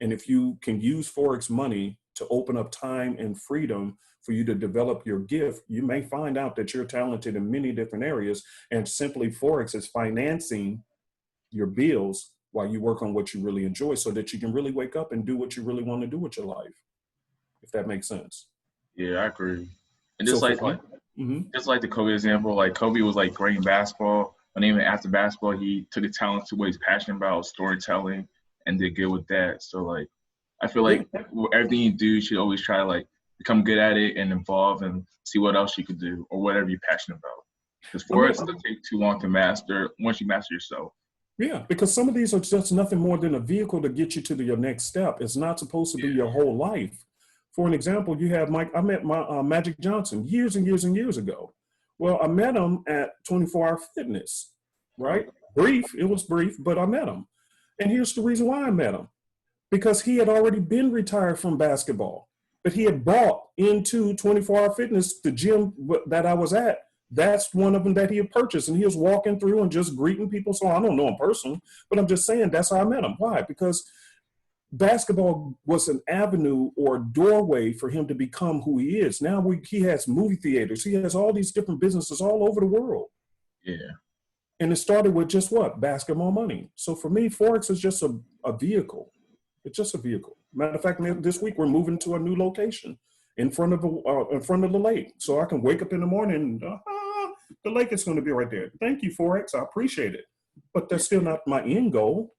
And if you can use Forex money to open up time and freedom for you to develop your gift, you may find out that you're talented in many different areas, and simply Forex is financing your bills while you work on what you really enjoy so that you can really wake up and do what you really want to do with your life, if that makes sense. Yeah, I agree. And just So just like the Kobe example, like Kobe was like great in basketball, and even after basketball, he took his talent to what he's passionate about, storytelling, and did good with that. So like, I feel like everything you do, you should always try to like become good at it and evolve and see what else you could do or whatever you're passionate about. Because Forex doesn't take too long to master once you master yourself. Yeah, because some of these are just nothing more than a vehicle to get you to your next step. It's not supposed to be your whole life. For an example, you have I met Magic Johnson years and years and years ago. Well, I met him at 24-Hour Fitness, right? It was brief, but I met him. And here's the reason why I met him. Because he had already been retired from basketball, but he had bought into 24-Hour Fitness, the gym that I was at. That's one of them that he had purchased, and he was walking through and just greeting people. So I don't know him personally, but I'm just saying that's how I met him. Why? Because basketball was an avenue or a doorway for him to become who he is. Now he has movie theaters. He has all these different businesses all over the world. Yeah. And it started with just what? Basketball money. So for me, Forex is just a vehicle. It's just a vehicle. Matter of fact, this week we're moving to a new location in front of the lake, so I can wake up in the morning and the lake is going to be right there. Thank you, Forex. I appreciate it, but that's still not my end goal.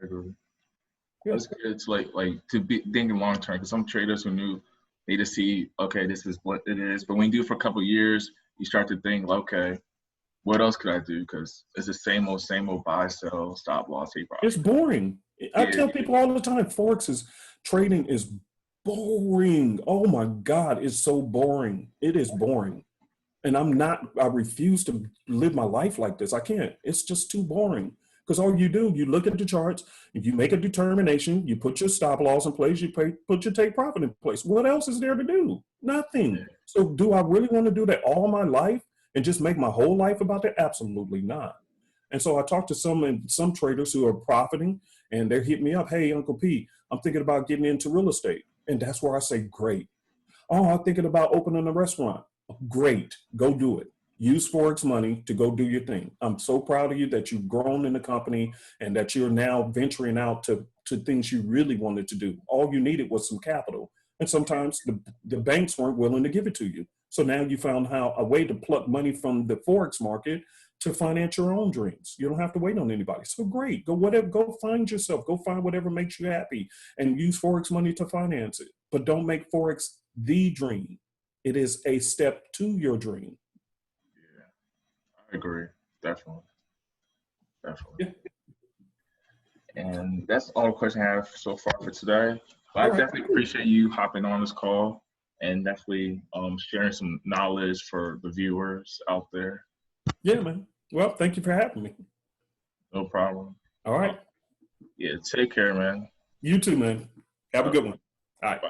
I agree. Yeah. It's like to be thinking long term, because some traders who they just see, okay, this is what it is, but when you do it for a couple of years, you start to think, okay, what else could I do? Because it's the same old buy, sell, stop loss, take profit. It's boring. I tell people all the time, trading is boring. Oh my God, it's so boring. It is boring. And I refuse to live my life like this. I can't. It's just too boring. Because all you do, you look at the charts, you make a determination, you put your stop loss in place, put your take profit in place. What else is there to do? Nothing. So do I really want to do that all my life and just make my whole life about that? Absolutely not. And so I talked to some traders who are profiting, and they're hitting me up. Hey, Uncle P, I'm thinking about getting into real estate. And that's where I say, great. Oh, I'm thinking about opening a restaurant. Great, go do it. Use Forex money to go do your thing. I'm so proud of you that you've grown in the company and that you're now venturing out to things you really wanted to do. All you needed was some capital. And sometimes the banks weren't willing to give it to you. So now you found a way to pluck money from the Forex market to finance your own dreams. You don't have to wait on anybody. So great, go find yourself, go find whatever makes you happy and use Forex money to finance it. But don't make Forex the dream. It is a step to your dream. Yeah, I agree. Definitely. Yeah. And that's all the questions I have so far for today. But I All right, definitely appreciate you hopping on this call and definitely sharing some knowledge for the viewers out there. Yeah, man. Well, thank you for having me. No problem. All right. Yeah, take care, man. You too, man. Have a good one. All right. Bye.